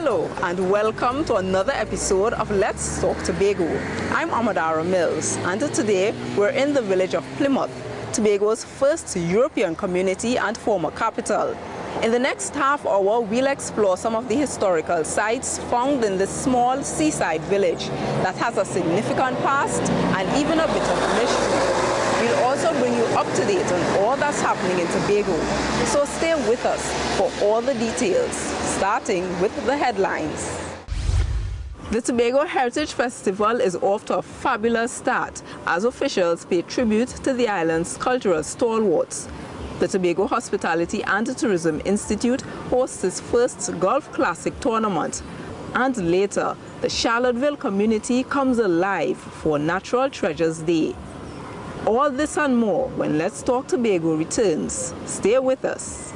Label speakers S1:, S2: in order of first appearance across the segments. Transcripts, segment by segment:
S1: Hello and welcome to another episode of Let's Talk Tobago. I'm Amadara Mills and today we're in the village of Plymouth, Tobago's first European community and former capital. In the next half hour, we'll explore some of the historical sites found in this small seaside village that has a significant past and even a bit of mystery. We'll also bring you up to date on all that's happening in Tobago. So stay with us for all the details, starting with the headlines. The Tobago Heritage Festival is off to a fabulous start as officials pay tribute to the island's cultural stalwarts. The Tobago Hospitality and Tourism Institute hosts its first Golf Classic tournament. And later, the Charlottesville community comes alive for Natural Treasures Day. All this and more when Let's Talk Tobago returns. Stay with us.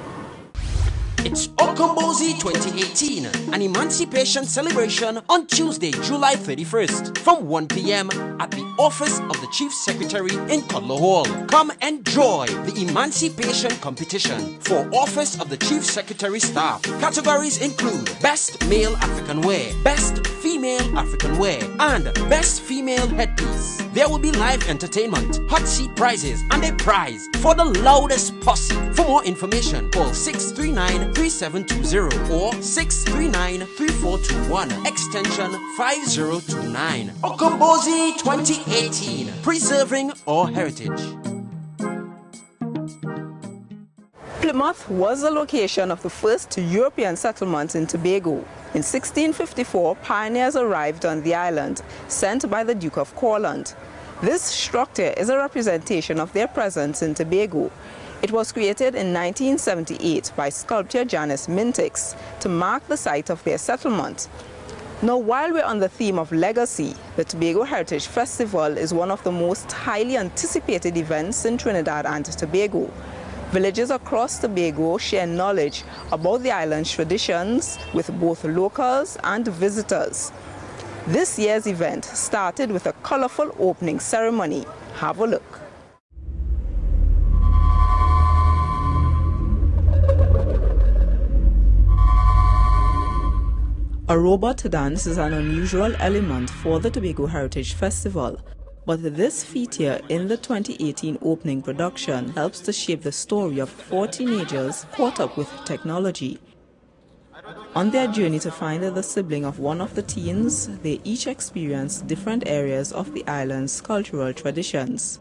S2: It's Okombozi 2018, an emancipation celebration on Tuesday, July 31st from 1 p.m. at the office of the Chief Secretary in Cutler Hall. Come enjoy the emancipation competition for Office of the Chief Secretary staff. Categories include Best Male African Wear, Best Female African Wear, and Best Female Headpiece. There will be live entertainment, hot seat prizes, and a prize for the loudest posse. For more information, call 639-3720 or 639-3421, extension 5029. Okombozi 2018, preserving our heritage.
S1: Plymouth was the location of the first European settlement in Tobago. In 1654, pioneers arrived on the island, sent by the Duke of Corland. This structure is a representation of their presence in Tobago. It was created in 1978 by sculptor Janice Mintix to mark the site of their settlement. Now, while we're on the theme of legacy, the Tobago Heritage Festival is one of the most highly anticipated events in Trinidad and Tobago. Villages across Tobago share knowledge about the island's traditions with both locals and visitors. This year's event started with a colorful opening ceremony. Have a look. A robot dance is an unusual element for the Tobago Heritage Festival. But this feature in the 2018 opening production helps to shape the story of 4 teenagers caught up with technology. On their journey to find the sibling of one of the teens, they each experience different areas of the island's cultural traditions.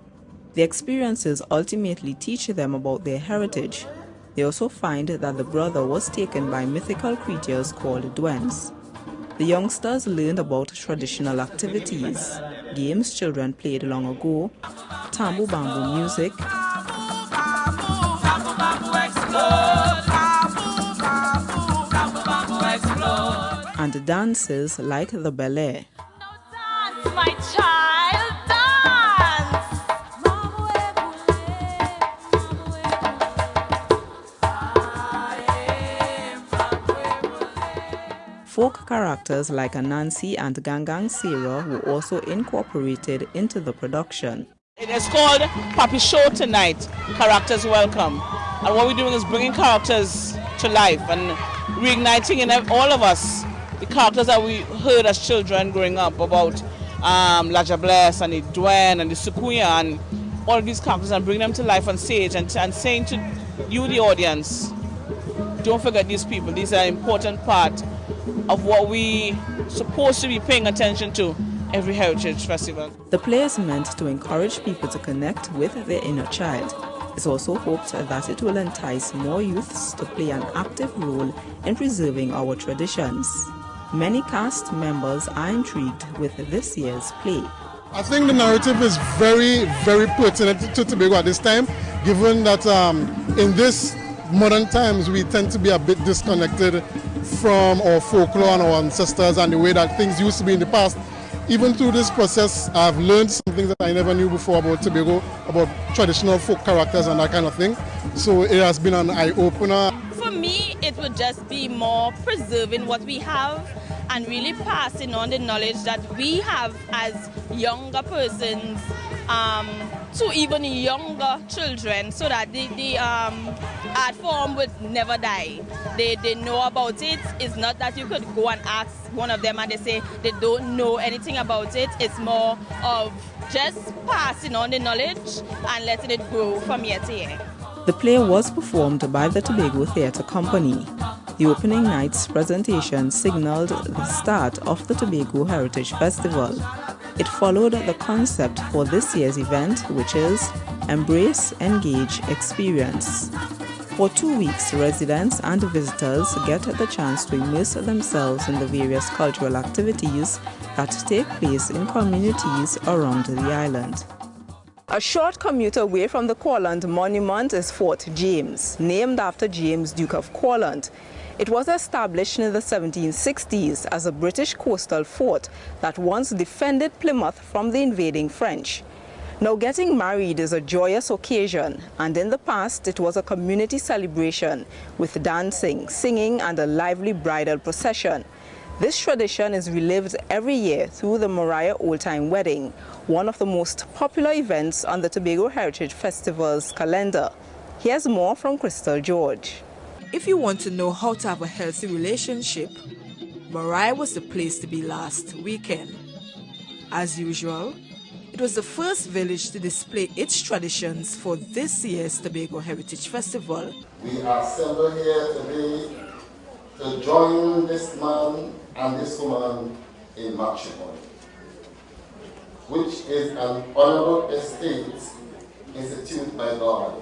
S1: The experiences ultimately teach them about their heritage. They also find that the brother was taken by mythical creatures called duendes. The youngsters learned about traditional activities, games children played long ago, tambu bamboo music, and dances like the ballet.
S3: Dance, my child, dance!
S1: Folk characters like Anansi and Gangang Sarah were also incorporated into the production.
S4: It is called Papi Show tonight, Characters Welcome. And what we're doing is bringing characters to life and reigniting in all of us the characters that we heard as children growing up about Laja Bless and the Dwen and the Sukuya and all of these characters, and bring them to life on stage and saying to you, the audience, don't forget these people. These are an important part of what we supposed to be paying attention to every heritage festival.
S1: The play is meant to encourage people to connect with their inner child. It's also hoped that it will entice more youths to play an active role in preserving our traditions. Many cast members are intrigued with this year's play.
S5: I think the narrative is very, very pertinent to Tobago at this time, given that in this modern times we tend to be a bit disconnected from our folklore and our ancestors and the way that things used to be in the past. Even through this process, I've learned some things that I never knew before about Tobago, about traditional folk characters and that kind of thing. So it has been an eye-opener.
S3: For me, it would just be more preserving what we have and really passing on the knowledge that we have as younger persons to even younger children so that the art form would never die. They know about it. It's not that you could go and ask one of them and they say they don't know anything about it. It's more of just passing on the knowledge and letting it grow from year to year.
S1: The play was performed by the Tobago Theatre Company. The opening night's presentation signaled the start of the Tobago Heritage Festival. It followed the concept for this year's event, which is Embrace, Engage, Experience. For 2 weeks, residents and visitors get the chance to immerse themselves in the various cultural activities that take place in communities around the island. A short commute away from the Courland Monument is Fort James, named after James, Duke of Courland. It was established in the 1760s as a British coastal fort that once defended Plymouth from the invading French. Now, getting married is a joyous occasion, and in the past it was a community celebration with dancing, singing and a lively bridal procession. This tradition is relived every year through the Mariah Old Time Wedding, one of the most popular events on the Tobago Heritage Festival's calendar. Here's more from Crystal George.
S6: If you want to know how to have a healthy relationship, Mariah was the place to be last weekend. As usual, it was the first village to display its traditions for this year's Tobago Heritage Festival.
S7: We are assembled here today to join this man and this woman in matrimony, which is an honorable estate instituted by God,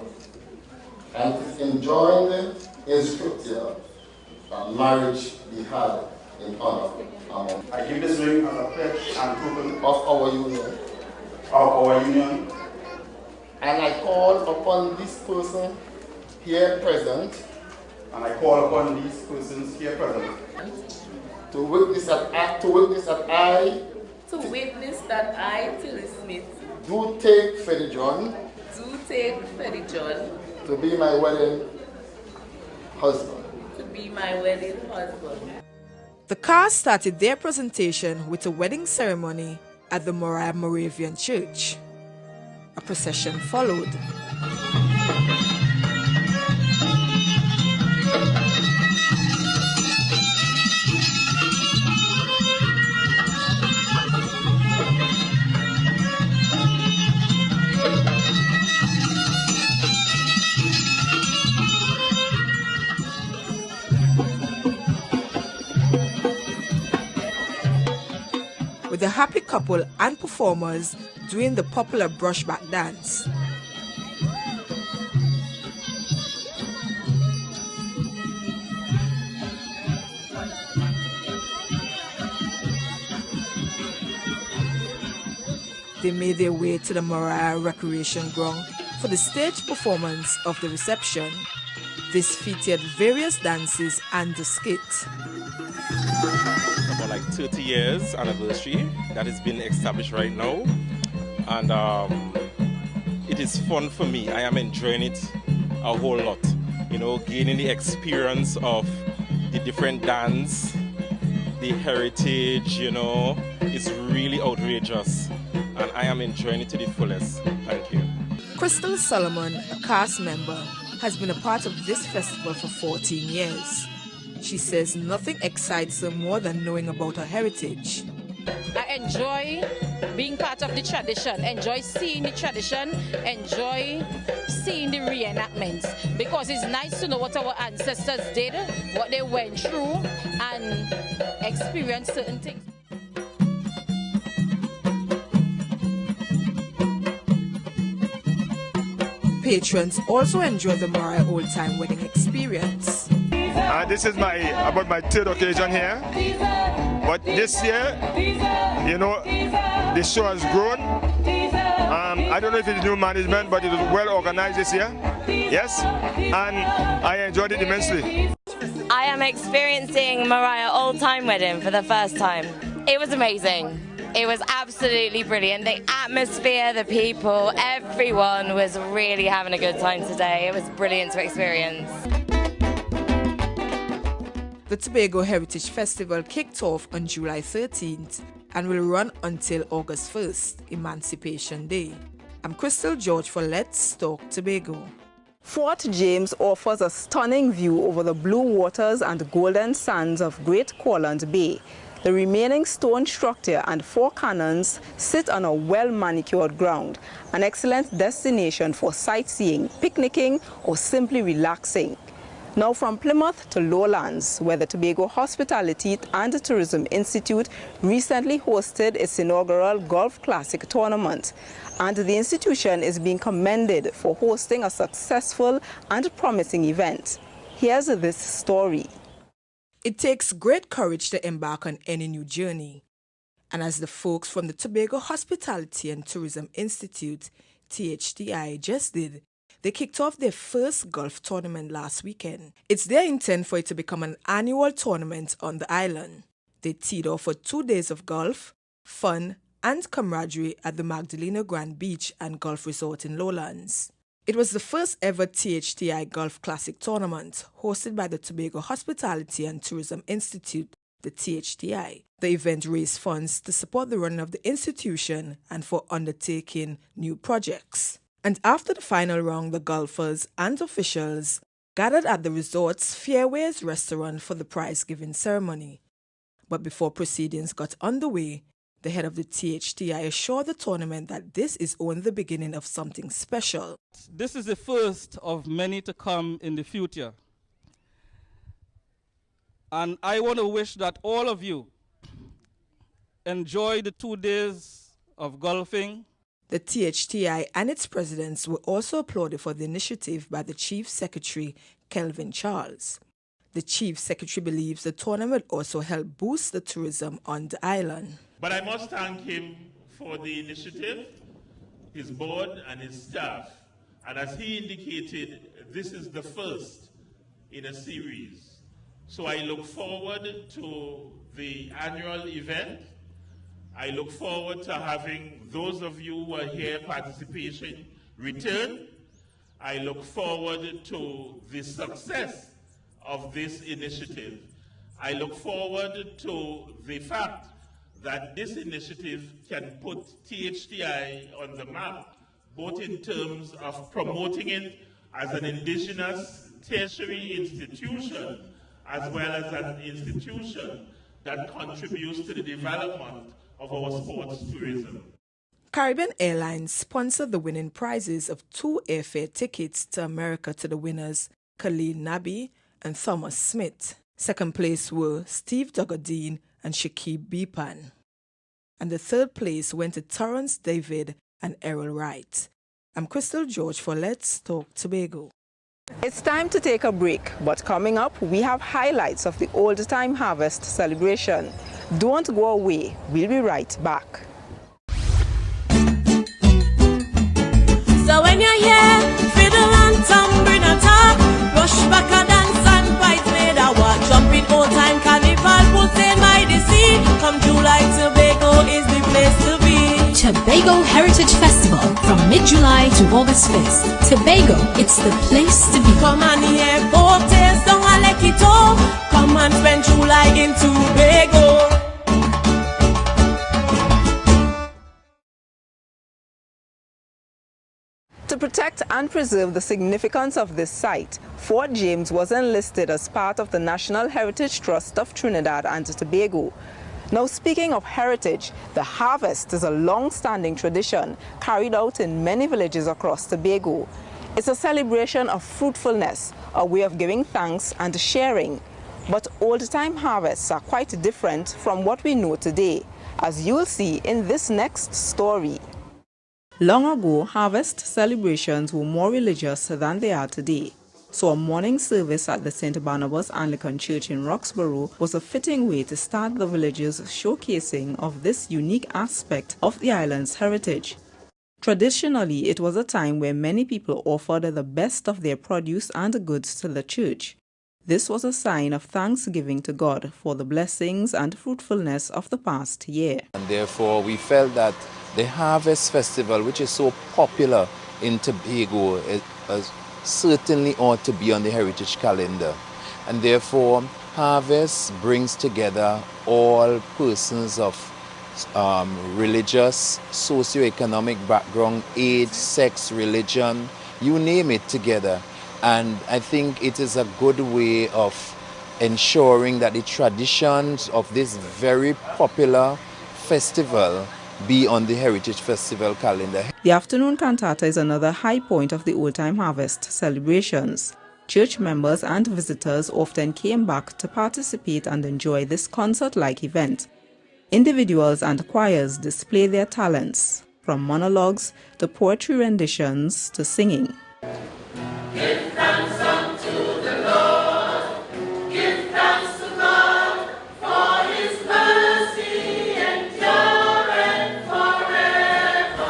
S7: and it is enjoined in Scripture that marriage be had in honor among.
S8: I give this ring as a pledge and token
S7: of our union. And I call upon this person here present.
S8: And I call upon these persons here present.
S7: To witness that I,
S9: Tilly Smith,
S7: do take Freddie John, to be my wedding husband.
S6: The cast started their presentation with a wedding ceremony at the Mariah Moravian Church. A procession followed. With a happy couple and performers doing the popular brushback dance. They made their way to the Mariah Recreation Ground for the stage performance of the reception. This featured various dances and a skit.
S10: About like 30 years anniversary that has been established right now, and it is fun for me. I am enjoying it a whole lot, you know, gaining the experience of the different dance, the heritage, you know. It's really outrageous and I am enjoying it to the fullest. Thank you.
S6: Crystal Solomon, a cast member, has been a part of this festival for 14 years. She says nothing excites her more than knowing about her heritage.
S11: I enjoy being part of the tradition, enjoy seeing the tradition, enjoy seeing the reenactments, because it's nice to know what our ancestors did, what they went through, and experience certain things.
S6: Patrons also enjoy the Mariah Old Time Wedding experience.
S12: This is about my third occasion here. But this year, you know, the show has grown. I don't know if it's new management, but it was well organized this year. Yes, and I enjoyed it immensely.
S13: I am experiencing Mariah Old Time Wedding for the first time. It was amazing. It was absolutely brilliant. The atmosphere, the people, everyone was really having a good time today. It was brilliant to experience.
S6: The Tobago Heritage Festival kicked off on July 13th and will run until August 1st, Emancipation Day. I'm Crystal George for Let's Talk Tobago.
S1: Fort James offers a stunning view over the blue waters and golden sands of Great Corland Bay. The remaining stone structure and 4 cannons sit on a well-manicured ground, an excellent destination for sightseeing, picnicking, or simply relaxing. Now from Plymouth to Lowlands, where the Tobago Hospitality and Tourism Institute recently hosted its inaugural Golf Classic tournament. And the institution is being commended for hosting a successful and promising event. Here's this story.
S6: It takes great courage to embark on any new journey. And as the folks from the Tobago Hospitality and Tourism Institute, THTI, just did, they kicked off their first golf tournament last weekend. It's their intent for it to become an annual tournament on the island. They teed off for 2 days of golf, fun, and camaraderie at the Magdalena Grand Beach and Golf Resort in Lowlands. It was the first ever THTI Golf Classic tournament hosted by the Tobago Hospitality and Tourism Institute, the THTI. The event raised funds to support the running of the institution and for undertaking new projects. And after the final round, the golfers and officials gathered at the resort's Fairways restaurant for the prize-giving ceremony. But before proceedings got underway, the head of the THTI assured the tournament that this is only the beginning of something special.
S9: This is the first of many to come in the future. And I want to wish that all of you enjoy the 2 days of golfing.
S6: The THTI and its presidents were also applauded for the initiative by the Chief Secretary, Kelvin Charles. The Chief Secretary believes the tournament will also help boost the tourism on the island.
S14: But I must thank him for the initiative, his board and his staff. And as he indicated, this is the first in a series. So I look forward to the annual event. I look forward to having those of you who are here participation return. I look forward to the success of this initiative. I look forward to the fact that this initiative can put THTI on the map, both in terms of promoting it as an indigenous tertiary institution, as well as an institution that contributes to the development of our sports tourism.
S6: Caribbean Airlines sponsored the winning prizes of 2 airfare tickets to America to the winners, Khalil Nabi and Thomas Smith. Second place were Steve Duggadine and Shakib Bipan. And the third place went to Torrance David and Errol Wright. I'm Crystal George for Let's Talk Tobago.
S1: It's time to take a break, but coming up, we have highlights of the Old Time Harvest celebration. Don't go away. We'll be right back.
S15: So when you're here, fiddle and tambourine attack, rush back a dance and fight made a walk, jumping old time carnival, pulsing by the sea. Come July, Tobago is the place to be.
S16: Tobago Heritage Festival from mid-July to August 1st. Tobago, it's the place to be.
S15: Come and hear both tales, don't let it all. Come and spend July in Tobago.
S1: To protect and preserve the significance of this site, Fort James was enlisted as part of the National Heritage Trust of Trinidad and Tobago. Now, speaking of heritage, the harvest is a long-standing tradition carried out in many villages across Tobago. It's a celebration of fruitfulness, a way of giving thanks and sharing. But old-time harvests are quite different from what we know today, as you'll see in this next story. Long ago, harvest celebrations were more religious than they are today. So a morning service at the St. Barnabas Anglican Church in Roxborough was a fitting way to start the village's showcasing of this unique aspect of the island's heritage. Traditionally, it was a time where many people offered the best of their produce and goods to the church. This was a sign of thanksgiving to God for the blessings and fruitfulness of the past year.
S17: And therefore, we felt that the Harvest Festival, which is so popular in Tobago, certainly ought to be on the heritage calendar. And therefore, Harvest brings together all persons of religious, socioeconomic background, age, sex, religion, you name it, together. And I think it is a good way of ensuring that the traditions of this very popular festival be on the Heritage Festival calendar.
S1: The afternoon cantata is another high point of the Old Time Harvest celebrations. Church members and visitors often came back to participate and enjoy this concert-like event. Individuals and choirs display their talents, from monologues to poetry renditions to singing.
S15: Give thanks unto the Lord, give thanks to God, for his mercy endureth forever.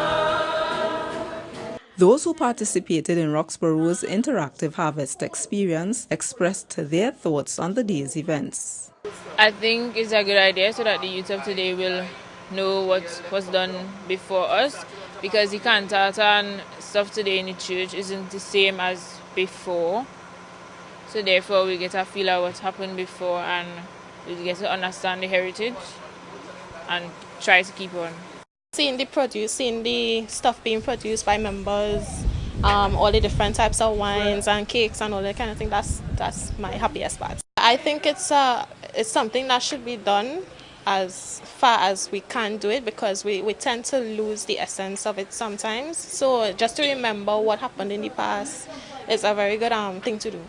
S1: Those who participated in Roxborough's interactive harvest experience expressed their thoughts on the day's events.
S18: I think it's a good idea so that the youth of today will know what was done before us, because the cantata and stuff today in the church isn't the same as before. So therefore we get a feel of what happened before and we get to understand the heritage and try to keep on.
S19: Seeing the stuff being produced by members, all the different types of wines and cakes and all that kind of thing, that's my happiest part. I think it's something that should be done as far as we can do it, because we tend to lose the essence of it sometimes. So just to remember what happened in the past is a very good thing to do.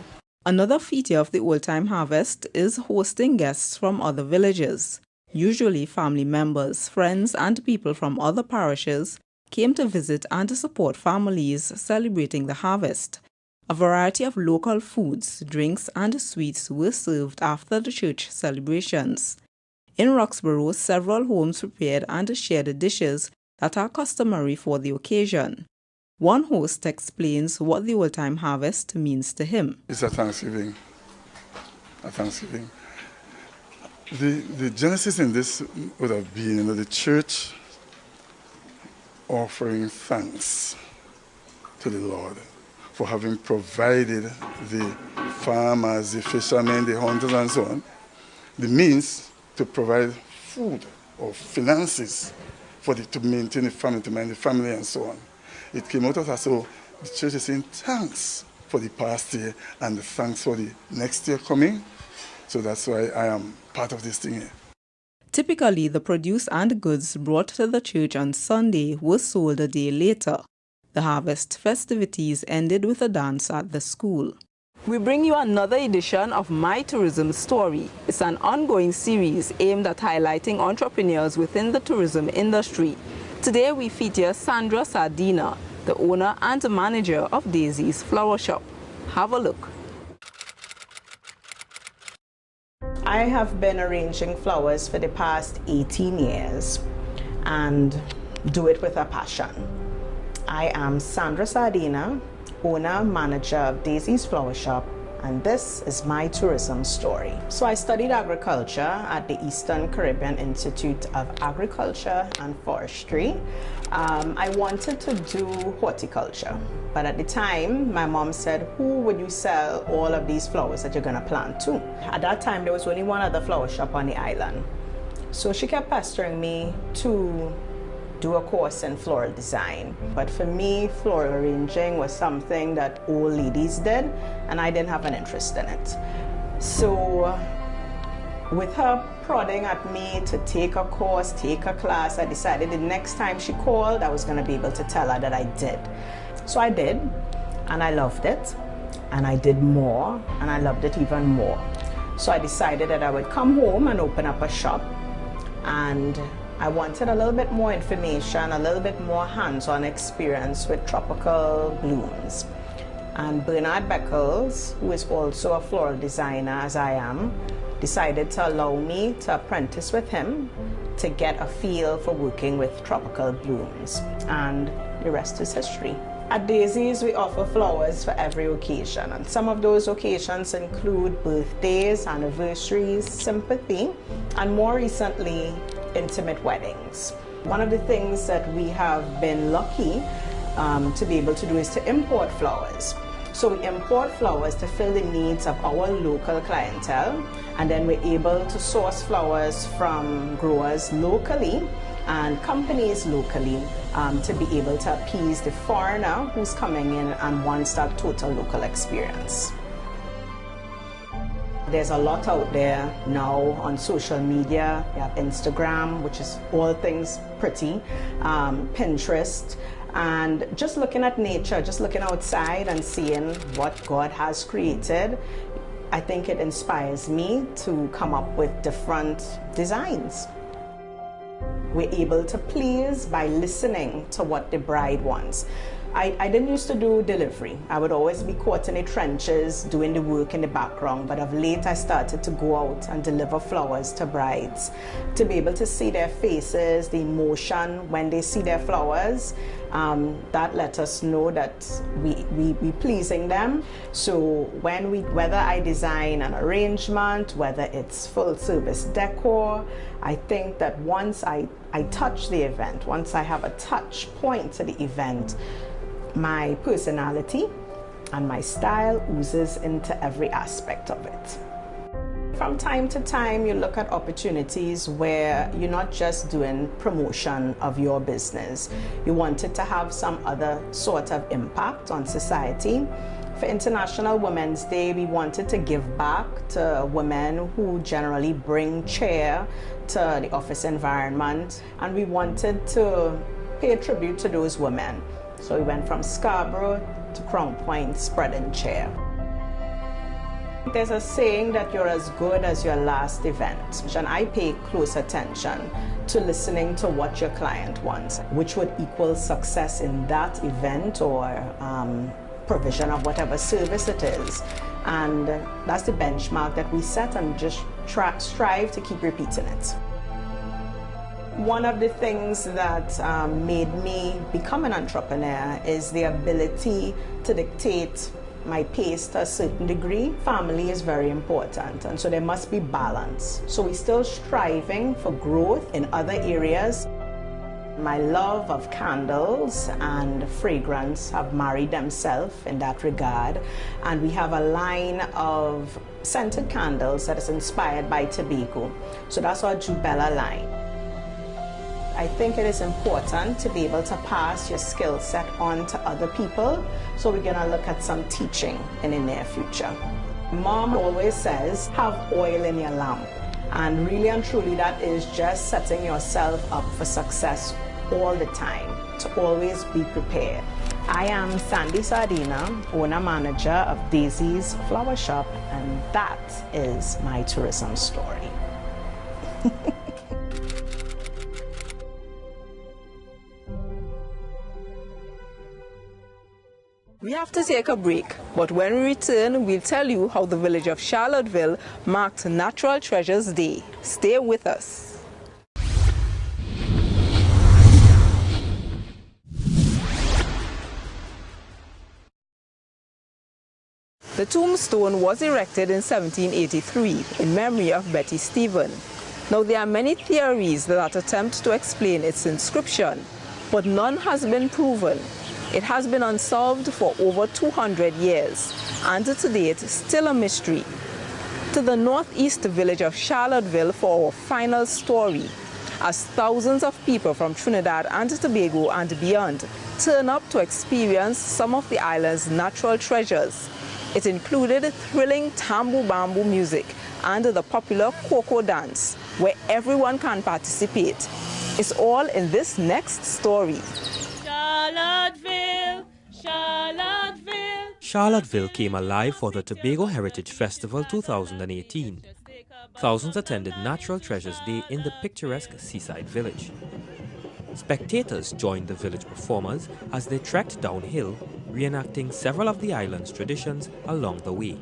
S1: Another feature of the Old Time Harvest is hosting guests from other villages. Usually family members, friends and people from other parishes came to visit and to support families celebrating the harvest. A variety of local foods, drinks and sweets were served after the church celebrations. In Roxborough, several homes prepared and shared dishes that are customary for the occasion. One host explains what the Old Time Harvest means to him.
S20: It's a Thanksgiving. The genesis in this would have been the church offering thanks to the Lord for having provided the farmers, the fishermen, the hunters and so on, the means to provide food or finances to maintain the family, to manage the family and so on. It came out of that, so the church is saying thanks for the past year and thanks for the next year coming. So that's why I am part of this thing here.
S1: Typically, the produce and goods brought to the church on Sunday were sold a day later. The harvest festivities ended with a dance at the school. We bring you another edition of My Tourism Story. It's an ongoing series aimed at highlighting entrepreneurs within the tourism industry. Today we feature Sandra Sardina, the owner and manager of Daisy's Flower Shop. Have a look.
S21: I have been arranging flowers for the past 18 years and do it with a passion. I am Sandra Sardina, owner, manager of Daisy's Flower Shop, and this is my tourism story. So I studied agriculture at the Eastern Caribbean Institute of Agriculture and Forestry. I wanted to do horticulture, but at the time my mom said, who would you sell all of these flowers that you're gonna plant to? At that time there was only one other flower shop on the island. So she kept pestering me to do a course in floral design. But for me, floral arranging was something that old ladies did, and I didn't have an interest in it. So with her prodding at me to take a course, take a class, I decided the next time she called, I was gonna be able to tell her that I did. So I did, and I loved it, and I did more, and I loved it even more. So I decided that I would come home and open up a shop, and I wanted a little bit more information, a little bit more hands-on experience with tropical blooms. And Bernard Beckles, who is also a floral designer as I am, decided to allow me to apprentice with him to get a feel for working with tropical blooms. And the rest is history. At Daisy's, we offer flowers for every occasion, and some of those occasions include birthdays, anniversaries, sympathy, and more recently, intimate weddings. One of the things that we have been lucky to be able to do is to import flowers. So we import flowers to fill the needs of our local clientele, and then we're able to source flowers from growers locally and companies locally to be able to appease the foreigner who's coming in and wants that total local experience. There's a lot out there now on social media. You have Instagram, which is all things pretty, Pinterest, and just looking at nature, just looking outside and seeing what God has created. I think it inspires me to come up with different designs. We're able to please by listening to what the bride wants. I didn't used to do delivery. I would always be caught in the trenches doing the work in the background, but of late I started to go out and deliver flowers to brides. To be able to see their faces, the emotion when they see their flowers, that let us know that we pleasing them. So whether I design an arrangement, whether it's full service decor, I think that once I touch the event, once I have a touch point to the event, my personality and my style oozes into every aspect of it. From time to time, you look at opportunities where you're not just doing promotion of your business. You want it to have some other sort of impact on society. For International Women's Day, we wanted to give back to women who generally bring cheer to the office environment, and we wanted to pay tribute to those women. So we went from Scarborough to Crown Point, spreading cheer. There's a saying that you're as good as your last event, and I pay close attention to listening to what your client wants, which would equal success in that event or provision of whatever service it is. And that's the benchmark that we set, and just strive to keep repeating it. One of the things that made me become an entrepreneur is the ability to dictate my pace to a certain degree. Family is very important, and so there must be balance. So we're still striving for growth in other areas. My love of candles and fragrance have married themselves in that regard, and we have a line of scented candles that is inspired by Tobago. So that's our Jubella line. I think it is important to be able to pass your skill set on to other people, so we're going to look at some teaching in the near future. Mom always says, have oil in your lamp, and really and truly that is just setting yourself up for success all the time, to always be prepared. I am Sandy Sardina, owner-manager of Daisy's Flower Shop, and that is my tourism story.
S1: We have to take a break, but when we return, we'll tell you how the village of Charlottesville marked Natural Treasures Day. Stay with us. The tombstone was erected in 1783 in memory of Betty Stephen. Now, there are many theories that attempt to explain its inscription, but none has been proven. It has been unsolved for over 200 years, and to date, still a mystery. To the northeast village of Charlottesville for our final story, as thousands of people from Trinidad and Tobago and beyond turn up to experience some of the island's natural treasures. It included thrilling tambu bamboo music and the popular cocoa dance, where everyone can participate. It's all in this next story.
S15: Charlottesville, Charlottesville.
S2: Charlottesville came alive for the Tobago Heritage Festival 2018. Thousands attended Natural Treasures Day in the picturesque seaside village. Spectators joined the village performers as they trekked downhill, reenacting several of the island's traditions along the way.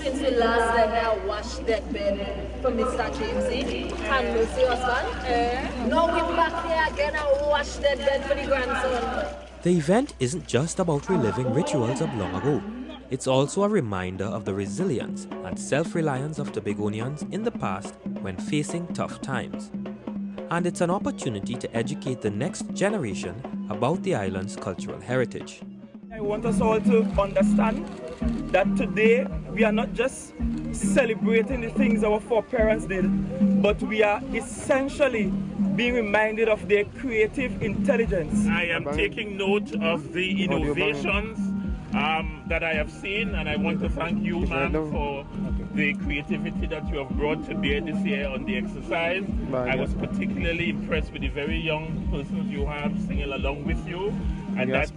S22: Since we last time I washed that bed from Mr. Jamesy and Lucy husband, now we're back here again and wash that bed for the grandson.
S2: The event isn't just about reliving rituals of long ago. It's also a reminder of the resilience and self-reliance of Tobagonians in the past when facing tough times. and it's an opportunity to educate the next generation about the island's cultural heritage.
S4: I want us all to understand that today we are not just celebrating the things our foreparents did, but we are essentially being reminded of their creative intelligence.
S14: I am taking note of the innovations that I have seen, and I want to thank you, ma'am, for the creativity that you have brought to bear this year on the exercise. I was particularly impressed with the very young persons you have singing along with you, and that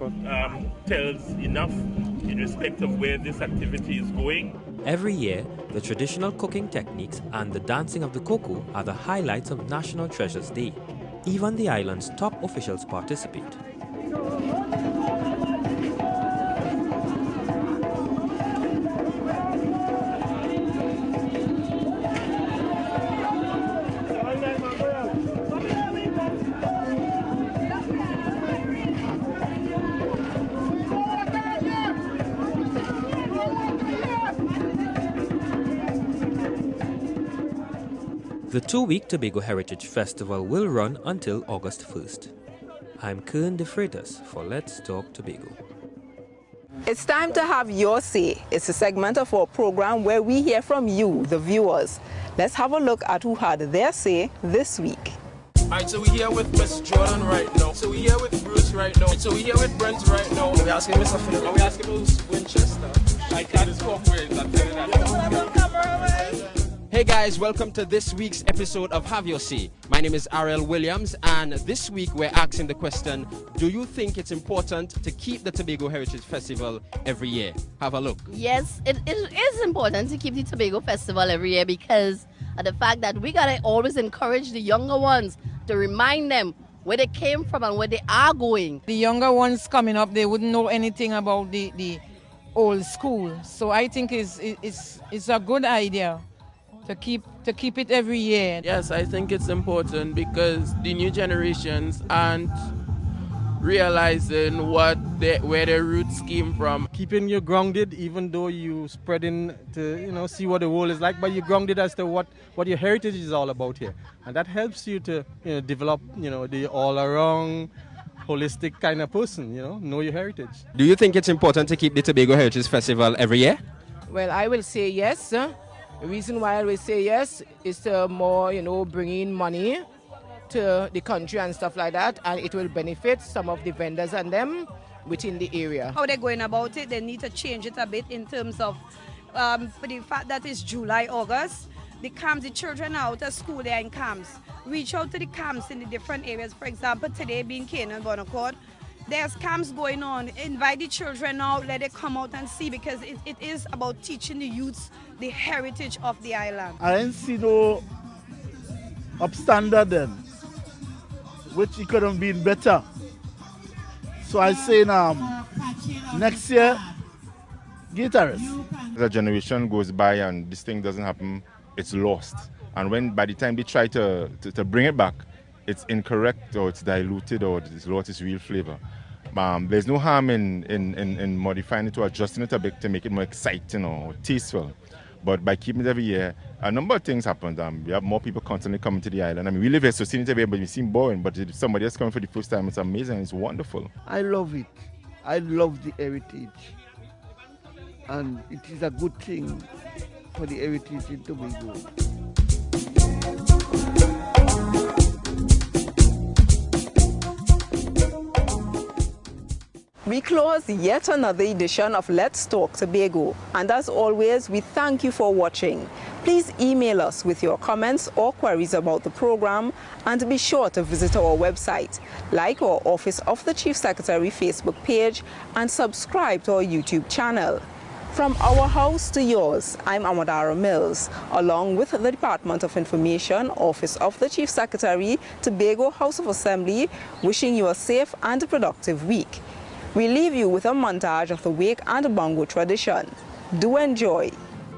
S14: tells enough in respect of where this activity is going.
S2: Every year, the traditional cooking techniques and the dancing of the koko are the highlights of National Treasures Day. Even the island's top officials participate. The two-week Tobago Heritage Festival will run until August 1st. I'm Kern De Freitas for Let's Talk Tobago.
S1: It's time to have your say. It's a segment of our program where we hear from you, the viewers. Let's have a look at who had their say this week.
S5: Alright, so we're here with Miss Jordan right now. So we're here with Bruce right now. So we're here with Brent right now. We're asking Mr. Philip. And we're asking Mr. Winchester. I can't cooperate. I'm telling that.
S23: Hey guys, welcome to this week's episode of Have Your Say. My name is Ariel Williams, and this week we're asking the question, do you think it's important to keep the Tobago Heritage Festival every year? Have a look.
S24: Yes, it is important to keep the Tobago Festival every year because of the fact that we gotta always encourage the younger ones to remind them where they came from and where they are going.
S25: The younger ones coming up, they wouldn't know anything about the old school. So I think it's a good idea to keep it every year.
S26: Yes, I think it's important because the new generations aren't realizing where their roots came from.
S9: Keeping you grounded, even though you spreading to see what the world is like, but you're grounded as to what your heritage is all about here, and that helps you to develop the all-around holistic kind of person. Know your heritage.
S23: Do you think it's important to keep the Tobago Heritage Festival every year?
S27: Well, I will say yes. The reason why I will say yes is to more, bring in money to the country and stuff like that, and it will benefit some of the vendors and them within the area.
S28: How they're going about it, they need to change it a bit in terms of for the fact that it's July, August. The camps, the children are out of school, they're in camps. Reach out to the camps in the different areas. For example, today being Canaan Bonaccord, there's camps going on. Invite the children out, let it come out and see, because it is about teaching the youths the heritage of the island.
S29: I didn't see no upstander then, which it could have been better. So I say next year, guitarists.
S8: As a generation goes by and this thing doesn't happen, it's lost. And by the time they try to bring it back, it's incorrect or it's diluted or it's lost its real flavor. There's no harm in modifying it or adjusting it a bit to make it more exciting or tasteful. But by keeping it every year, a number of things happen. We have more people constantly coming to the island. I mean, we live here, so seeing it every year, but it seems boring. But if somebody else coming for the first time, it's amazing. It's wonderful.
S29: I love it. I love the heritage. And it is a good thing for the heritage in Tobago.
S1: We close yet another edition of Let's Talk Tobago, and as always, we thank you for watching. Please email us with your comments or queries about the program, and be sure to visit our website, like our Office of the Chief Secretary Facebook page, and subscribe to our YouTube channel. From our house to yours, I'm Amadara Mills, along with the Department of Information, Office of the Chief Secretary, Tobago House of Assembly, wishing you a safe and productive week. We leave you with a montage of the wake and bongo tradition. Do enjoy.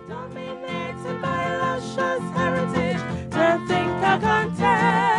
S15: Dominated by luscious heritage, to think I contest.